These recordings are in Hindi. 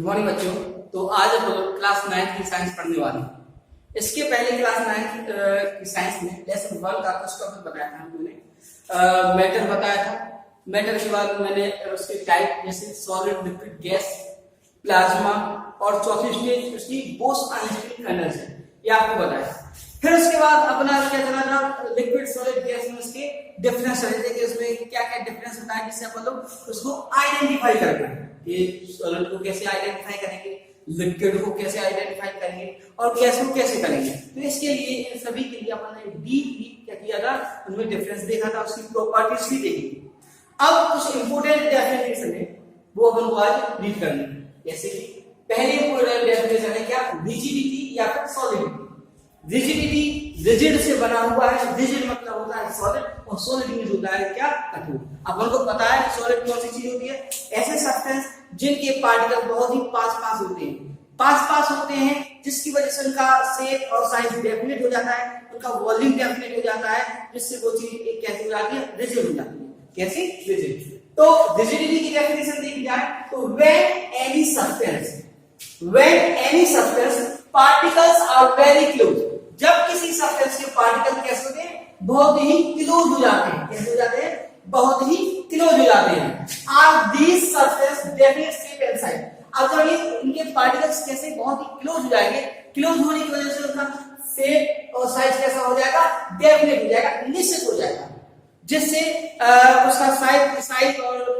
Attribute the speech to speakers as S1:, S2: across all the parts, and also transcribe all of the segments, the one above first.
S1: गुड मॉर्निंग बच्चों। तो आज हम लोग क्लास 9 की साइंस पढ़ने वाले हैं। इसके पहले क्लास 9 की साइंस में लेसन 1 का कुछ टॉपिक बताया था हम लोगों ने। मैटर बताया था। मैटर के बाद मैंने उसके टाइप जैसे सॉलिड, लिक्विड, गैस, प्लाज्मा और चौथी स्टेज उसकी बोस-आइंस्टीन कंडेंसर, ये आपको बताया। फिर उसके बाद अपना क्या चला था, लिक्विड, सॉलिड, गैस में उसके डिफरेंस चले थे कि उसमें क्या क्या डिफरेंस होता है, जिससे अपन लोग उसको आइडेंटिफाई करते हैं कि सॉलिड को कैसे आइडेंटिफाई करेंगे, लिक्विड को कैसे आइडेंटिफाई करेंगे और गैस को कैसे करेंगे। तो इसके लिए इन सभी के लिए अपन ने डीपली क्या किया था, उनमें डिफरेंस देखा था, उसकी प्रॉपर्टीज भी देखी। अब कुछ इंपोर्टेंट डेफिनेशन है वो अपन को आज रीड करनी है। जैसे कि पहले इंपोर्टेंट डेफिनेशन है क्या, रिजिडिटी या फिर सॉलिडिटी। रिजिडिटी रिजिड से बना हुआ है, रिजिड मतलब होता है सॉलिड और सॉलिड मींस होता है क्या, कठोर। अपन को पता है सॉलिड कौन सी चीज होती है, ऐसे सब्सटेंस जिनके पार्टिकल बहुत ही पास होते हैं, पास होते हैं, जिसकी वजह से उनका शेप और साइज डेफिनेट हो जाता है, उनका वॉल्यूम डेफिनेट हो जाता है, जिससे वो चीज एक कैसी हो जाती है, रिजिड हो जाती है। कैसी, रिजिड। तो रिजिडिटी की डेफिनेशन देखी जाए तो when any substance particles are very close, जब किसी सब्सटेंस के पार्टिकल कैसे होते हैं, बहुत ही क्लोज हो जाते हैं। कैसे हो जाते हैं, बहुत ही क्लोज हो जाते हैं। Are these substance definite shape and size. अब जब ये इनके पार्टिकल्स कैसे बहुत ही क्लोज हो जाएंगे, क्लोज होने की वजह से उनका शेप और साइज कैसा हो जाएगा, डेफिनेट हो जाएगा, निश्चित हो जाएगा, जिससे उसका साइज और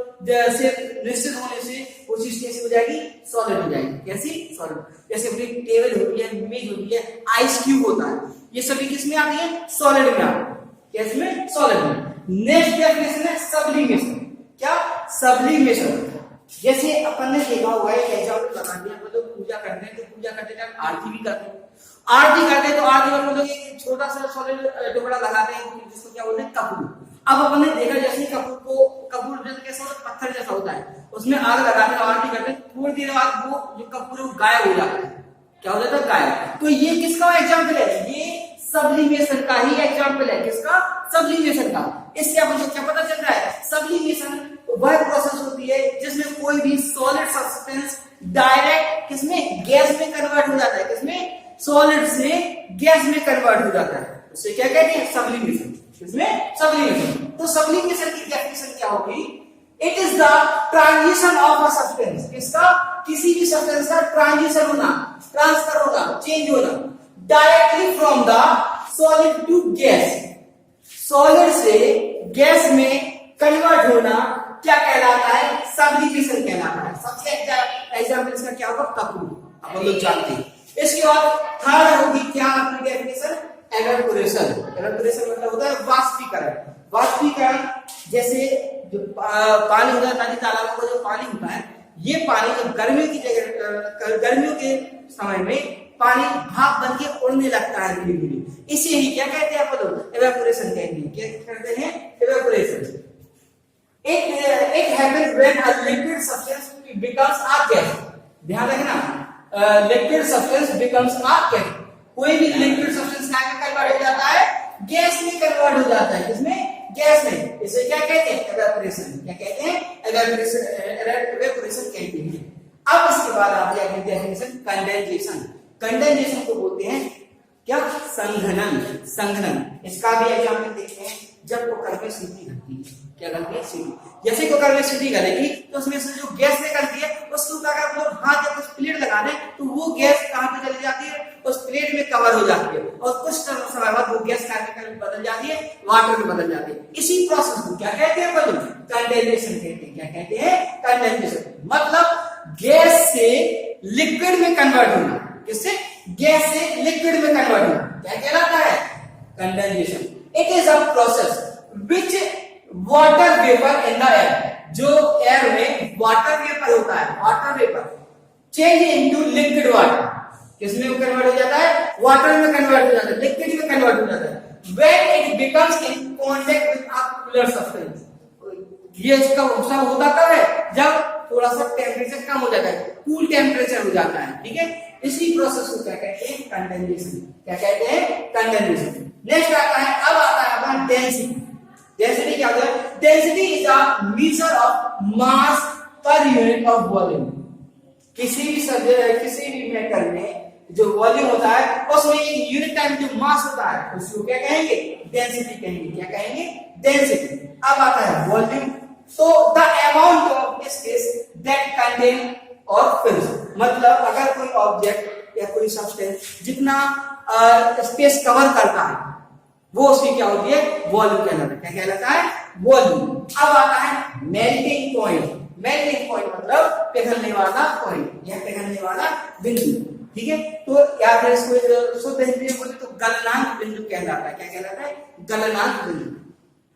S1: शेप निश्चित होने से वो चीज कैसी हो जाएगी, सॉलिड हो जाएगी। कैसी, सॉलिड। जैसे अपनी टेबल होती है, मेज होती है, आइस क्यूब होता है, ये सभी किसमें आती है, सॉलिड में आती है। कैसे में, सॉलिड में। नेक्स्ट डेफिनेशन है सब्लिमेशन। क्या, सब्लिमेशन। जैसे अपन ने देखा हुआ है, एग्जांपल बता दिया, हम लोग पूजा करते हैं तो पूजा करते टाइम आरती भी करते हैं। आरती करते हैं तो आरती में हम लोग एक छोटा सा सॉलिड टुकड़ा लगाते हैं जिसको क्या बोलते हैं, कपूर। अब अपन ने देखा जैसे कपूर जैसे कैसा होता है, पत्थर जैसा होता है, उसमें आग लगाते हैं, आरती करते हैं, थोड़ी देर बाद वो जो कपूर है गायब हो जाता है। क्या हो जाता है, गायब। तो ये किसका एग्जांपल है, ये सब्लिमेशन का ही एग्जांपल है। किसका, सब्लिमेशन का। इससे अपन को क्या पता चल रहा है, सब्लिमेशन वह प्रोसेस होती है जिसमें कोई भी सॉलिड सब्सटेंस डायरेक्ट किसमें, गैस में कन्वर्ट हो जाता है। किसमें, सॉलिड से गैस में कन्वर्ट हो जाता है, उसे क्या कहते हैं, सब्लिमेशन। किसमें, सब्लिमेशन। तो सब्लिमेशन की डेफिनेशन क्या होगी, it is the transition of a substance. किसका, किसी भी सब्सटेंस का ट्रांजिशन होना, ट्रांसफर होना, चेंज होना directly from the solid to gas, solid से गैस में कन्वर्ट होना क्या कहलाता है, सब्लिमेशन कहलाता है। सबसे एग्जांपल इसका क्या होगा, कपूर, आप लोग जानते हैं। इसके बाद थर्ड होगी क्या आपकी डेफिनेशन, एवेपोरेशन। एवेपोरेशन मतलब होता है वाष्पीकरण। वाष्पीकरण जैसे जो पानी होता है, नदी तालाबों का जो पानी होता है, ये पानी जब गर्मियों की जगह, गर्मियों के समय में पानी भाप बन के उड़ने लगता है धीरे धीरे, इसे ही क्या कहते हैं आप लोग, एवेपोरेशन कहते हैं। क्या कहते हैं, evaporation. It happens when a liquid substance becomes a gas. ध्यान रखना, liquid substance becomes a gas. कोई भी liquid substance क्या कन्वर्ट हो जाता है, गैस में कन्वर्ट हो जाता है। किसमें, गैस में। इसे क्या कहते हैं, एवेपोरेशन। क्या कहते हैं, एवेपोरेशन कहते हैं। अब इसके बाद आती है डेफिनेशन कंडेंसेशन। कंडेंसेशन को बोलते हैं क्या, संघनन। संघनन, इसका भी एग्जांपल देखते हैं। जब कुकर में सीटी घटती है, क्या करती है, सीटी। जैसे कुकर में सीटी करेगी तो उसमें से जो गैस निकलती है उसके ऊपर अगर हम लोग हाथ या कुछ प्लेट लगा दें तो वो गैस कहां पे चली जाती है, उस प्लेट में कवर हो जाती है, और कुछ समय बाद वो गैस केमिकल में बदल जाती है, वाटर में बदल जाती है। इसी प्रोसेस को क्या कहते हैं, कंडेंसेशन कहते हैं। क्या कहते हैं, कंडेंसेशन। मतलब गैस से लिक्विड में कन्वर्ट होना। किससे, गैस से लिक्विड में कन्वर्ट होना क्या कहलाता है, condensation. It is a process which water vapour in the air, जो एयर में वाटर वेपर होता है, water vapour change into liquid water. किसमें कन्वर्ट हो जाता है, वाटर में कन्वर्ट हो जाता है, लिक्विड में कन्वर्ट हो जाता है। When it becomes in contact with a cooler substance, ये इसका सब होता कब है, जब थोड़ा सा टेम्परेचर कम हो जाता है, कूल टेम्परेचर हो जाता है। ठीक है, इसी प्रोसेस को क्या कहते हैं, कंडेंसेशन। क्या कहते हैं, कंडेंसेशन। नेक्स्ट आता है, अब आता है अपना डेंसिटी। डेंसिटी क्या होता है, density is a measure of mass per unit of volume. किसी भी मैटर में जो वॉल्यूम होता है उसमें एक यूनिट टाइम जो मास होता है उसको क्या कहेंगे, डेंसिटी कहेंगे। क्या कहेंगे, डेंसिटी। अब आता है वॉल्यूम, तो the amount of space that contain और फिल्स, मतलब अगर कोई ऑब्जेक्ट या कोई सब्सटेंस जितना स्पेस कवर करता है वो उसकी क्या होती है, वॉल्यूम कहलाता है। क्या कहलाता है, वॉल्यूम। अब आता है मेल्टिंग पॉइंट। मेल्टिंग पॉइंट मतलब पिघलने वाला पॉइंट या पिघलने वाला बिंदु, ठीक है। तो या फिर इसको शुद्ध हिंदी में बोले तो गलनांक बिंदु कहलाता है। क्या कहलाता है, गलनांक बिंदु।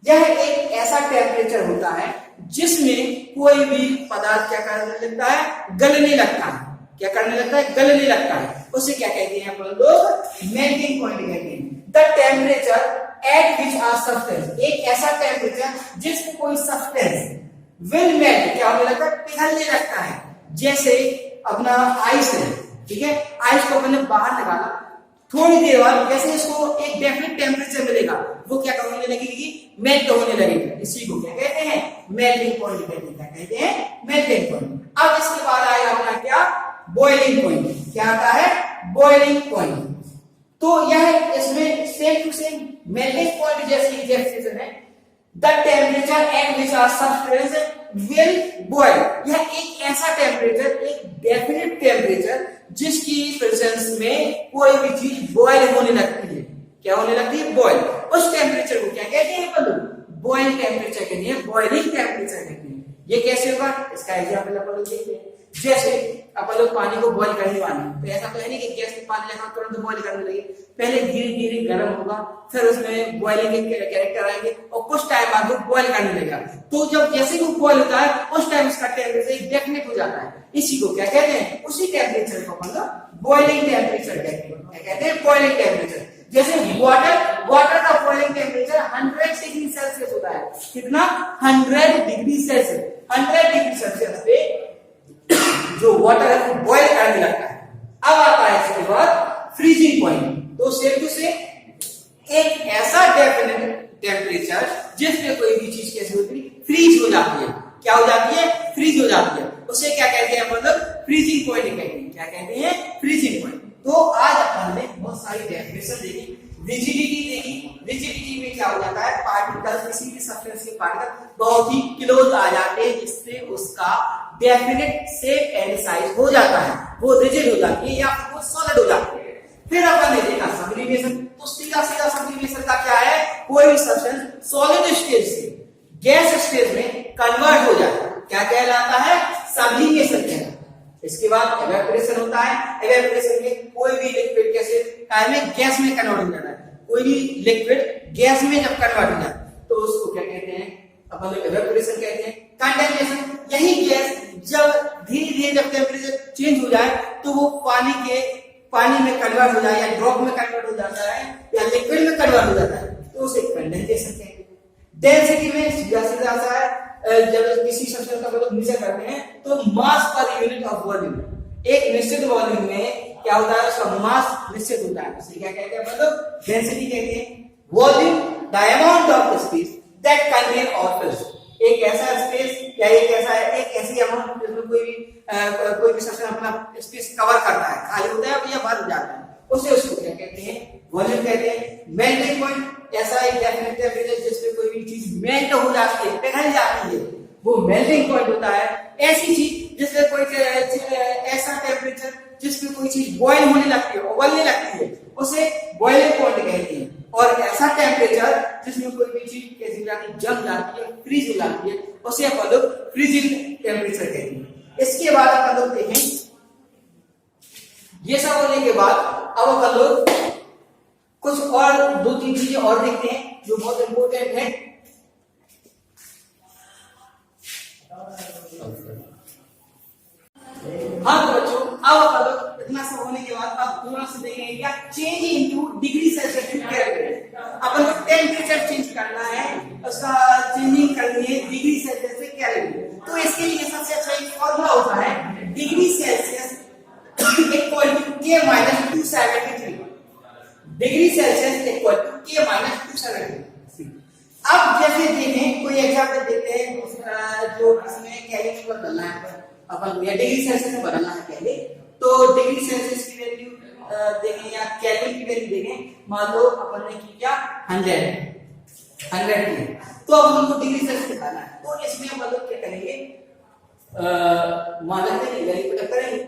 S1: यह एक ऐसा टेम्परेचर होता है जिसमें कोई भी पदार्थ क्या करने लगता है, गलने लगता है। क्या करने लगता है, गलने लगता है। उसे क्या कहते हैं अपन लोग, मेल्टिंग पॉइंट कहते हैं। The temperature at which a substance, एक ऐसा टेम्परेचर जिसमें कोई सब्सटेंस विल मेल्ट, क्या होने लगता है, पिघलने लगता है। जैसे अपना आइस है, ठीक है, आइस को अपने बाहर निकाला, थोड़ी देर बाद जैसे इसको एक डेफिनेट टेम्परेचर मिलेगा वो क्या होने लगेगी, मेल्ट होने लगेगा। इसी को क्या कहते हैं, मेल्टिंग पॉइंट कहते हैं। क्या कहते हैं, मेल्टिंग पॉइंट। अब इसके बाद आएगा अपना क्या, बॉइलिंग पॉइंट। क्या आता है, बॉइलिंग पॉइंट। तो यह इसमें same to same melting point जैसी डेफिनेशन है। The temperature at which a substance will boil, यह एक ऐसा टेम्परेचर, एक डेफिनेट टेम्परेचर जिसकी प्रेजेंस में कोई भी चीज बॉयल होने लगती है। क्या होने लगती है, बॉयल। उस टेम्परेचर को क्या कहते हैं अपन लोग, बॉइल टेम्परेचर कहते हैं, बॉइलिंग टेम्परेचर कहते हैं। ये कैसे होगा, इसका एग्जांपल अपन लोग देखते हैं। जैसे अपन लोग पानी को बॉईल करने वाले हैं, तो ऐसा तो है नहीं कि गैस में पानी लगा तुरंत बॉईल करने लगे। पहले धीरे धीरे गर्म होगा, फिर उसमें बॉइलिंग के कैरेक्टर आएंगे और कुछ टाइम बाद वो बॉईल करने लगेगा। तो जब जैसे वो बॉईल होता है उस टाइम इसका टेम्परेचर डेफिनेट हो जाता है। इसी को क्या कहते हैं, उसी टेम्परेचर को अपन लोग बॉइलिंग टेम्परेचर कहते हैं। क्या कहते हैं, बॉइलिंग टेम्परेचर। जैसे वाटर का बॉइलिंग टेम्परेचर 100 डिग्री सेल्सियस होता है। कितना, 100 डिग्री सेल्सियस। 100 डिग्री सेल्सियस पे जो वाटर है वो बॉयल करने लगता है। अब आता है इसके बाद फ्रीजिंग पॉइंट। तो सेम टू सेम एक ऐसा डेफिनेट टेम्परेचर जिसमें कोई भी चीज कैसे होती है, फ्रीज हो जाती है। क्या हो जाती है, फ्रीज हो जाती है। उसे क्या कहते हैं, मतलब फ्रीजिंग पॉइंट कहते हैं। क्या कहते हैं, फ्रीजिंग पॉइंट। तो आज अपन ने बहुत सारी डेफिनेशन देखी, रिजिडिटी देखी। रिजिडिटी में क्या हो जाता है, पार्टिकल, किसी भी सब्सटेंस के पार्टिकल बहुत ही क्लोज आ जाते हैं जिससे उसका डेफिनेट शेप एंड साइज हो जाता है, वो रिजिड हो जाती है या फिर वो सॉलिड हो जाती है। फिर अपन ने देखा सब्लिमेशन। तो सीधा सीधा सब्लिमेशन का क्या है, कोई भी सब्सटेंस सॉलिड स्टेज से गैस स्टेज में कन्वर्ट हो जाता है। क्या कहलाता है, सब्लिमेशन कहलाता है। इसके बाद एवेपोरेशन होता है। एवेपोरेशन में कोई भी लिक्विड कैसे गैस में कन्वर्ट हो जाता है। कोई भी लिक्विड गैस में जब कन्वर्ट हो जाता है तो उसको क्या कहते हैं, अपन लोग एवेपोरेशन कहते हैं। कंडेंसेशन, यही गैस जब धीरे धीरे जब टेम्परेचर चेंज हो जाए तो वो पानी में कन्वर्ट हो जाए या ड्रॉप में कन्वर्ट हो जाता है या लिक्विड में कन्वर्ट हो जाता है तो उसे कंडेंसेशन कहते हैं। डेंसिटी में सीधा सीधा सा है, जब किसी सब्सटेंस का मतलब मेजर करते हैं तो मास पर यूनिट ऑफ वॉल्यूम, एक निश्चित वॉल्यूम में क्या होता है, उसका मास निश्चित होता है। इसे क्या कहते हैं, मतलब डेंसिटी कहते हैं। Volume the amount of space that contain और फिल्स, एक ऐसा स्पेस या एक ऐसी अमाउंट जिसमें कोई भी सब्सटेंस अपना स्पेस कवर करता है, खाली होता है या भर जाता है, उसे उसको क्या कहते हैं, वॉल्यूम कहते हैं। मेल्टिंग पॉइंट, ऐसा एक डेफिनेट टेम्परेचर जिसमें कोई भी चीज मेल्ट हो जाती है, पिघल जाती है, वो मेल्टिंग पॉइंट होता है। ऐसी चीज जिसमें कोई ऐसा टेम्परेचर जिसमें कोई चीज बॉयल होने लगती है, उबलने लगती है, उसे बॉइलिंग पॉइंट कहते हैं। और ऐसा टेम्परेचर जिसमें कोई भी चीज कैसी हो जाती है, जम जाती है, फ्रीज हो जाती है, उसे अपन लोग फ्रीजिंग टेम्परेचर कहते हैं। इसके बाद अपन लोग देखें, ये सब होने के बाद अब अपन लोग कुछ और 2-3 चीजें और देखते हैं जो बहुत इंपॉर्टेंट है। हाँ तो बच्चों, अब अपन लोग इतना सब होने के बाद अब थोड़ा सा देखेंगे क्या चेंज इनटू डिग्री सेल्सियस में क्या करेंगे। अपन को टेम्परेचर चेंज करना है, उसका चेंजिंग करनी है डिग्री सेल्सियस में क्या करेंगे। तो इसके लिए सबसे अच्छा एक फॉर्मूला होता है, degree Celsius equal to K-273, degree Celsius equal to K-273। अब जैसे देखें, कोई एग्जांपल देते हैं जो इसमें केल्विन पर करना है, अपन या डिग्री सेल्सियस में बदलना है पहले। तो डिग्री सेल्सियस की वैल्यू देखें या केल्विन की वैल्यू देखें। मान लो अपन ने की क्या 100 की, तो अब हमको डिग्री सेल्सियस निकालना है। तो इसमें हम लोग क्या करेंगे, मान लेते हैं वैल्यू पुट करेंगे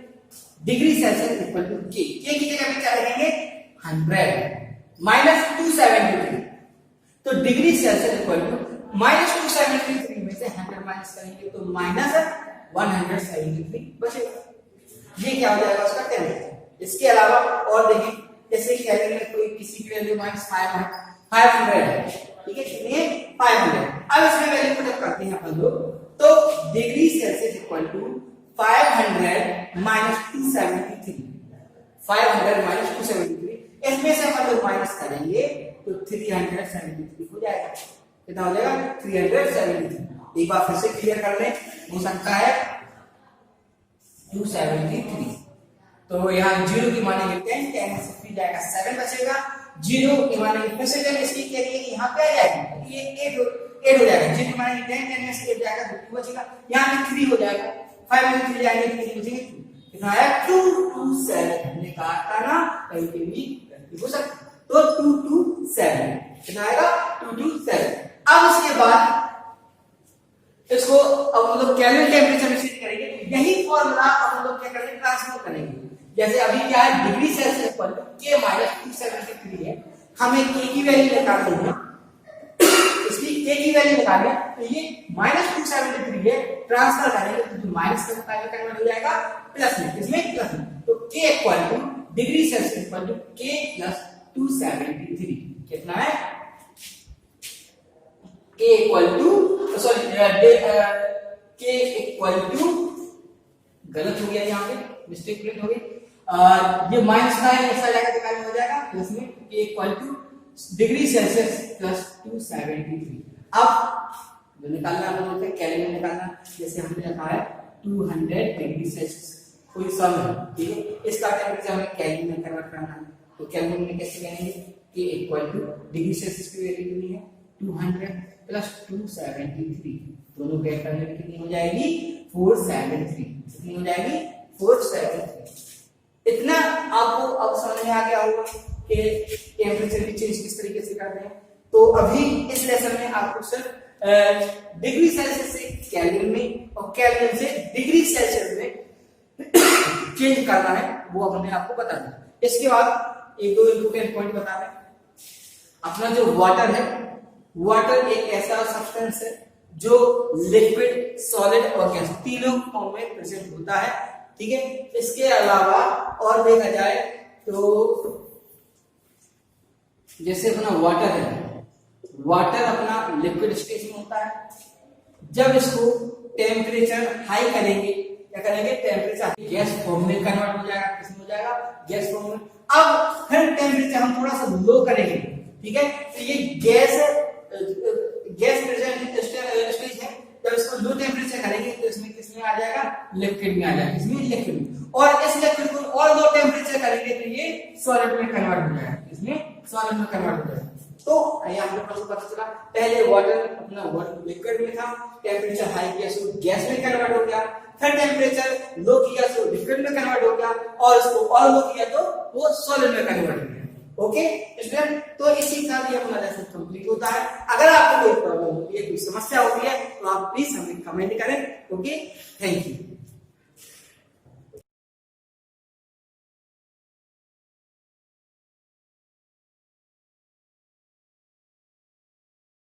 S1: डिग्री सेल्सियस इक्वल टू के की जगह पे क्या लिखेंगे 100 माइनस 273। तो degree Celsius equal to minus 273 में से 100 माइनस करेंगे तो माइनस 173 बचेगा। ये क्या हो जाएगा उसका टेम्परेचर। इसके अलावा और देखें, जैसे केल्विन में कोई किसी की वैल्यू -500 है, ठीक है, कितनी है 500। अब इसमें वैल्यू पुट करते हैं अपन लोग। तो degree Celsius equal to 500 minus 273, 500 minus 273, इसमें से अपन लोग माइनस करेंगे तो 373 हो जाएगा। कितना हो जाएगा 373। एक बार फिर से क्लियर कर लें, हो सकता है 273। तो यहाँ 0 की माने 10, 10 से 3 जाएगा 7 बचेगा। 0 की माने कितने से 10 इसकी क्या है यहाँ पे आ जाएगी, ये 8 हो जाएगा। 0 की माने 10, 10 में से 8 जाएगा 2 बचेगा। यहाँ पे 3 हो जाएगा, 5 में 3 जाएंगे तो कितने बचेंगे 2। कितना आया 227। हमने कहा था ना कहीं पे भी गलती हो सकती, तो 227 कितना आएगा 227। अब उसके बाद इसको अब हम लोग केल्विन टेम्परेचर में चेंज करेंगे। यही फॉर्मूला अब हम लोग क्या करेंगे ट्रांसफर करेंगे। जैसे अभी क्या है डिग्री सेल्सियस पर के माइनस 273 है, हमें के की वैल्यू निकालनी है, इसकी के की वैल्यू निकालनी है। तो ये माइनस 273 है, ट्रांसफर करेंगे तो माइनस में कन्वर्ट हो जाएगा प्लस में, इसमें प्लस में। तो K equal to degree Celsius equal to K plus 273 कितना है K equal to sorry K equal to गलत हो गया, यहाँ पे मिस्टेक प्रिंट हो गई। ये माइनस का है, ऐसा जाएगा तो क्या हो जाएगा प्लस में के equal to degree Celsius plus 273। अब जो निकालना हम लोग केल्विन निकालना, जैसे हमने रखा है 200 डिग्री सेल्सियस कोई सम है, ठीक है, इसका टेम्परेचर हमें केल्विन में कन्वर्ट करना है। तो केल्विन में कैसे करेंगे के इक्वल टू डिग्री सेल्सियस की वैल्यू कितनी है 200 प्लस 273, दोनों को ऐड करने में कितनी हो जाएगी 473। कितनी हो जाएगी 473। इतना आपको अब समझ में आ गया होगा कि टेम्परेचर की चेंज किस तरीके से करते हैं। तो अभी इस लेसन में आपको सिर्फ डिग्री सेल्सियस से केल्विन में और केल्विन से डिग्री सेल्सियस में चेंज करना है, वो हमने आपको बता दिया। इसके बाद एक दो इंपोर्टेंट पॉइंट बता रहे हैं। अपना जो वाटर है, वाटर एक ऐसा सब्सटेंस है जो लिक्विड, सॉलिड और गैस तीनों फॉर्म में प्रेजेंट होता है, ठीक है। इसके अलावा और देखा जाए तो जैसे अपना वाटर है, वाटर अपना लिक्विड स्टेज में होता है। जब इसको टेम्परेचर हाई करेंगे, क्या करेंगे टेम्परेचर गैस फॉर्म में कन्वर्ट हो जाएगा, किसमें हो जाएगा गैस फॉर्म में। अब फिर टेम्परेचर हम थोड़ा सा लो करेंगे, ठीक है, तो ये गैस प्रेजेंट स्टेज है। जब इसको लो टेम्परेचर करेंगे तो इसमें किसमें आ जाएगा लिक्विड में आ जाएगा, इसमें लिक्विड में। और इस लिक्विड को और लो टेम्परेचर करेंगे तो ये सॉलिड में कन्वर्ट हो जाएगा, इसमें सॉलिड में कन्वर्ट हो जाएगा। तो यहाँ पे पता चला पहले वाटर अपना लिक्विड में था, टेम्परेचर हाई किया तो गैस में कन्वर्ट हो गया, फिर टेम्परेचर लो किया तो लिक्विड में कन्वर्ट हो गया, और इसको और लो किया तो वो सॉलिड में कन्वर्ट हो गया। ओके स्टूडेंट, तो इसी का भी अपना लेसन कंप्लीट होता है। अगर आपको कोई प्रॉब्लम होती है, कोई समस्या होती है, तो आप प्लीज हमें कमेंट करें। Okay, thank you.